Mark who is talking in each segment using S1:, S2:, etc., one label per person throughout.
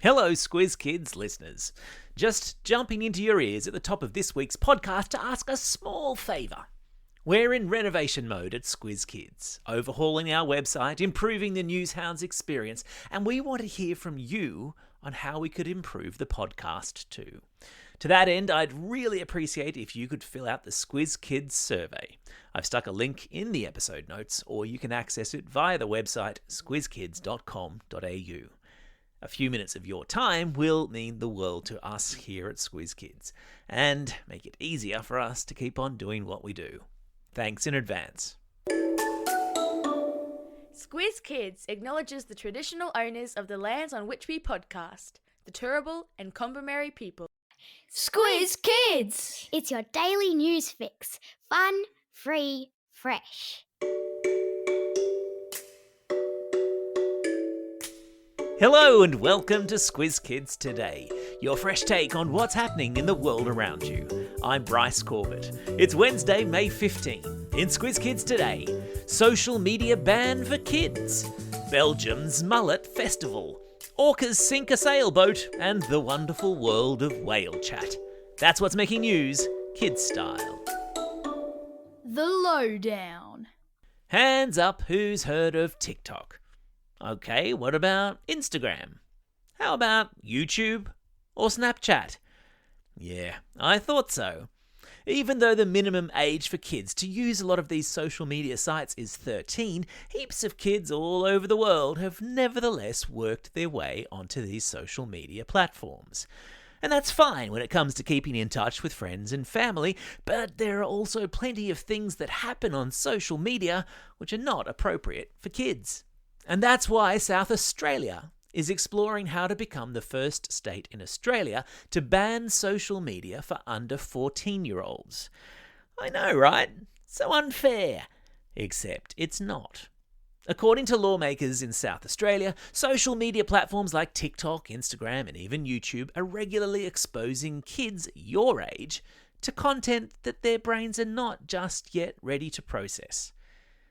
S1: Hello, Squiz Kids listeners. Just jumping into your ears at the top of this week's podcast to ask a small favour. We're in renovation mode at Squiz Kids, overhauling our website, improving the Newshounds experience, and we want to hear from you on how we could improve the podcast too. To that end, I'd really appreciate if you could fill out the Squiz Kids survey. I've stuck a link in the episode notes, or you can access it via the website squizkids.com.au. A few minutes of your time will mean the world to us here at Squiz Kids, and make it easier for us to keep on doing what we do. Thanks in advance.
S2: Squiz Kids acknowledges the traditional owners of the lands on which we podcast, the Turrbal and Combermary people.
S3: Squiz Kids! It's your daily news fix. Fun, free, fresh.
S1: Hello and welcome to Squiz Kids Today, your fresh take on what's happening in the world around you. I'm Bryce Corbett. It's Wednesday, May 15. In Squiz Kids Today, social media ban for kids, Belgium's Mullet Festival, Orcas sink a sailboat, and the wonderful world of whale chat. That's what's making news, kids style.
S2: The Lowdown.
S1: Hands up who's heard of TikTok. Okay, what about Instagram? How about YouTube or Snapchat? Yeah, I thought so. Even though the minimum age for kids to use a lot of these social media sites is 13, heaps of kids all over the world have nevertheless worked their way onto these social media platforms. And that's fine when it comes to keeping in touch with friends and family, but there are also plenty of things that happen on social media which are not appropriate for kids. And that's why South Australia is exploring how to become the first state in Australia to ban social media for under 14-year-olds. I know, right? So unfair. Except it's not. According to lawmakers in South Australia, social media platforms like TikTok, Instagram, and even YouTube are regularly exposing kids your age to content that their brains are not just yet ready to process.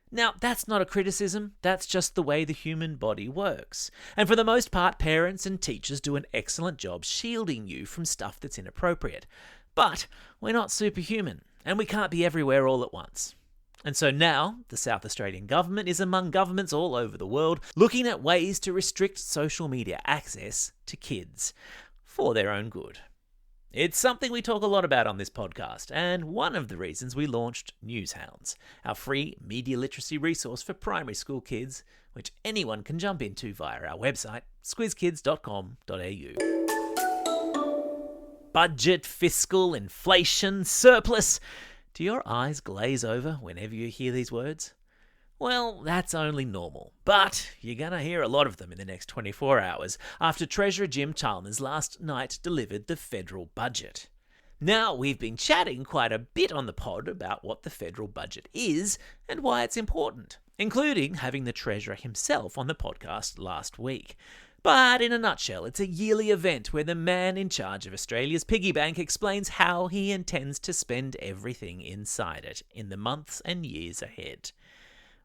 S1: Now, that's not a criticism, that's just the way the human body works. And for the most part, parents and teachers do an excellent job shielding you from stuff that's inappropriate. But we're not superhuman, and we can't be everywhere all at once. And so now, the South Australian government is among governments all over the world looking at ways to restrict social media access to kids for their own good. It's something we talk a lot about on this podcast, and one of the reasons we launched Newshounds, our free media literacy resource for primary school kids, which anyone can jump into via our website, squizkids.com.au. Budget, fiscal, inflation, surplus. Do your eyes glaze over whenever you hear these words? Well, that's only normal, but you're going to hear a lot of them in the next 24 hours after Treasurer Jim Chalmers last night delivered the federal budget. Now, we've been chatting quite a bit on the pod about what the federal budget is and why it's important, including having the Treasurer himself on the podcast last week. But in a nutshell, it's a yearly event where the man in charge of Australia's piggy bank explains how he intends to spend everything inside it in the months and years ahead.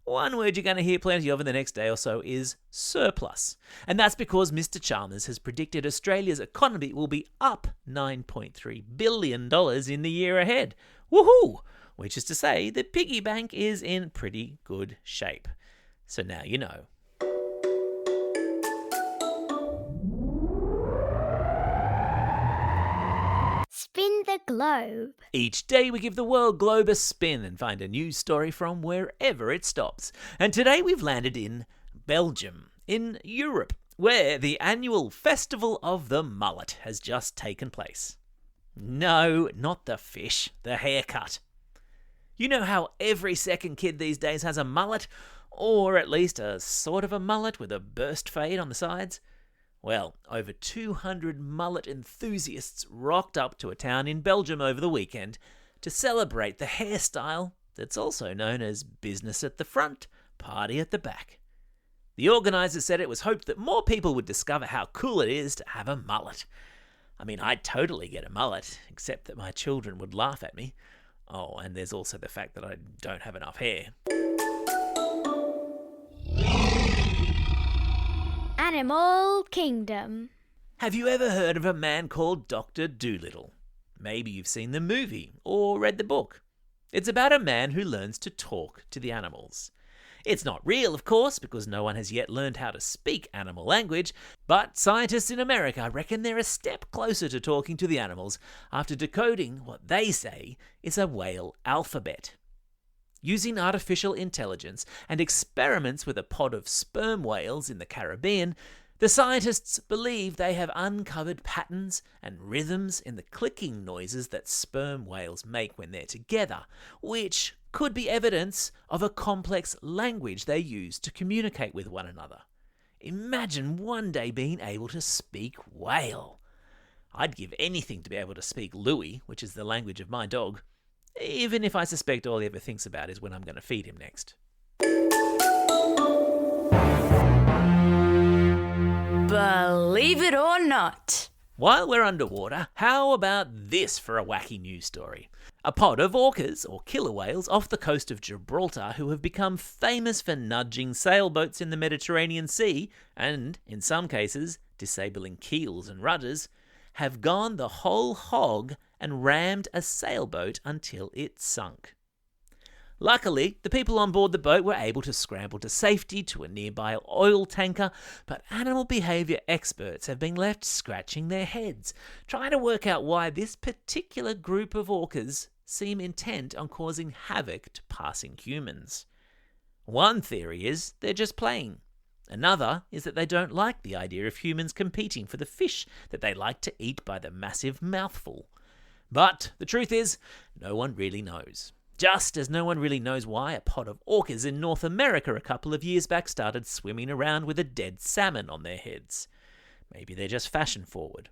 S1: One word you're going to hear plenty of in the next day or so is surplus. And that's because Mr. Chalmers has predicted Australia's economy will be up $9.3 billion in the year ahead. Woohoo! Which is to say, the piggy bank is in pretty good shape. So now you know.
S3: Spin the globe.
S1: Each day we give the world globe a spin and find a news story from wherever it stops. And today we've landed in Belgium, in Europe, where the annual Festival of the Mullet has just taken place. No, not the fish, the haircut. You know how every second kid these days has a mullet, or at least a sort of a mullet with a burst fade on the sides? Well, over 200 mullet enthusiasts rocked up to a town in Belgium over the weekend to celebrate the hairstyle that's also known as business at the front, party at the back. The organisers said it was hoped that more people would discover how cool it is to have a mullet. I mean, I'd totally get a mullet, except that my children would laugh at me. Oh, and there's also the fact that I don't have enough hair.
S3: Animal Kingdom.
S1: Have you ever heard of a man called Dr. Dolittle? Maybe you've seen the movie or read the book. It's about a man who learns to talk to the animals. It's not real, of course, because no one has yet learned how to speak animal language, but scientists in America reckon they're a step closer to talking to the animals after decoding what they say is a whale alphabet. Using artificial intelligence and experiments with a pod of sperm whales in the Caribbean, the scientists believe they have uncovered patterns and rhythms in the clicking noises that sperm whales make when they're together, which could be evidence of a complex language they use to communicate with one another. Imagine one day being able to speak whale. I'd give anything to be able to speak Louie, which is the language of my dog, even if I suspect all he ever thinks about is when I'm going to feed him next.
S2: Believe it or not.
S1: While we're underwater, how about this for a wacky news story? A pod of orcas, or killer whales, off the coast of Gibraltar who have become famous for nudging sailboats in the Mediterranean Sea and, in some cases, disabling keels and rudders, have gone the whole hog and rammed a sailboat until it sunk. Luckily, the people on board the boat were able to scramble to safety to a nearby oil tanker, but animal behaviour experts have been left scratching their heads, trying to work out why this particular group of orcas seem intent on causing havoc to passing humans. One theory is they're just playing. Another is that they don't like the idea of humans competing for the fish that they like to eat by the massive mouthful. But the truth is, no one really knows. Just as no one really knows why a pod of orcas in North America a couple of years back started swimming around with a dead salmon on their heads. Maybe they're just fashion forward.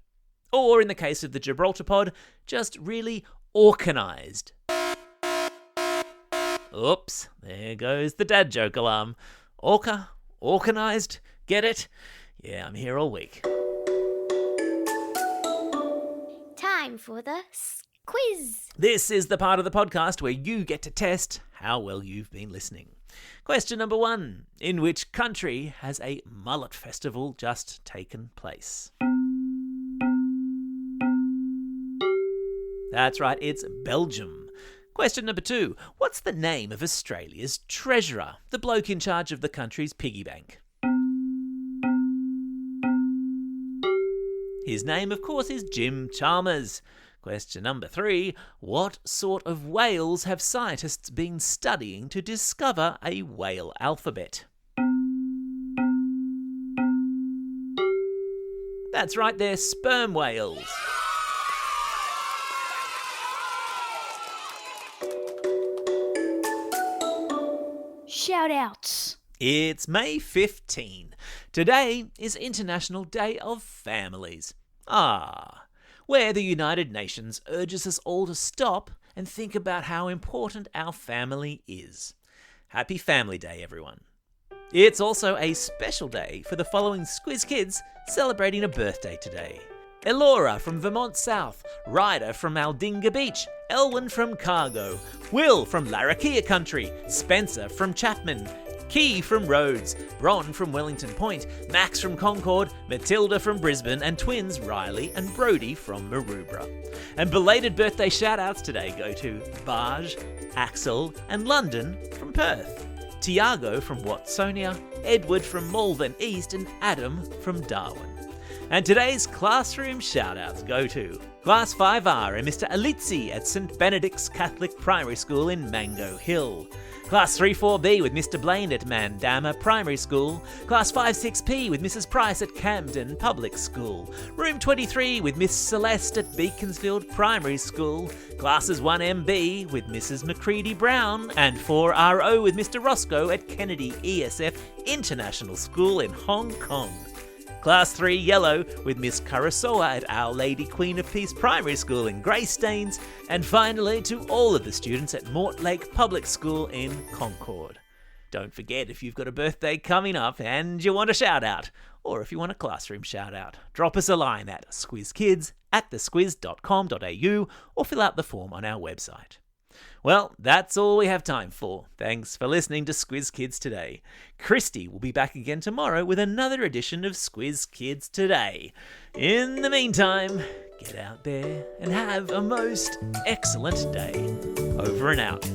S1: Or, in the case of the Gibraltar pod, just really orcanized. Oops, there goes the dad joke alarm. Orca? Orcanized? Get it? Yeah, I'm here all week.
S3: Time for the quiz.
S1: This is the part of the podcast where you get to test how well you've been listening. Question number 1. In which country has a Mullet festival just taken place? That's right, it's Belgium. Question number 2. What's the name of Australia's treasurer, the bloke in charge of the country's piggy bank? His name, of course, is Jim Chalmers. Question number 3. What sort of whales have scientists been studying to discover a whale alphabet? That's right, they're sperm whales.
S2: Shout outs.
S1: It's May 15. Today is International Day of Families. Where the United Nations urges us all to stop and think about how important our family is. Happy Family Day, everyone. It's also a special day for the following Squiz kids celebrating a birthday today. Elora from Vermont South, Ryder from Aldinga Beach, Elwyn from Cargo, Will from Larrakia Country, Spencer from Chapman, Key from Rhodes, Bron from Wellington Point, Max from Concord, Matilda from Brisbane, and twins Riley and Brody from Maroubra. And belated birthday shout-outs today go to Barge, Axel, and London from Perth, Tiago from Watsonia, Edward from Malvern East, and Adam from Darwin. And today's classroom shout-outs go to Class 5R and Mr. Alizzi at St Benedict's Catholic Primary School in Mango Hill, Class 3-4B with Mr. Blaine at Mandama Primary School, Class 5-6P with Mrs. Price at Camden Public School, Room 23 with Miss Celeste at Beaconsfield Primary School, Classes 1MB with Mrs. McCready Brown, and 4RO with Mr. Roscoe at Kennedy ESF International School in Hong Kong. Class 3 Yellow with Miss Karasoa at Our Lady Queen of Peace Primary School in Greystanes, and finally to all of the students at Mortlake Public School in Concord. Don't forget, if you've got a birthday coming up and you want a shout out, or if you want a classroom shout out, drop us a line at squizkids@thesquiz.com.au or fill out the form on our website. Well, that's all we have time for. Thanks for listening to Squiz Kids Today. Christy will be back again tomorrow with another edition of Squiz Kids Today. In the meantime, get out there and have a most excellent day. Over and out.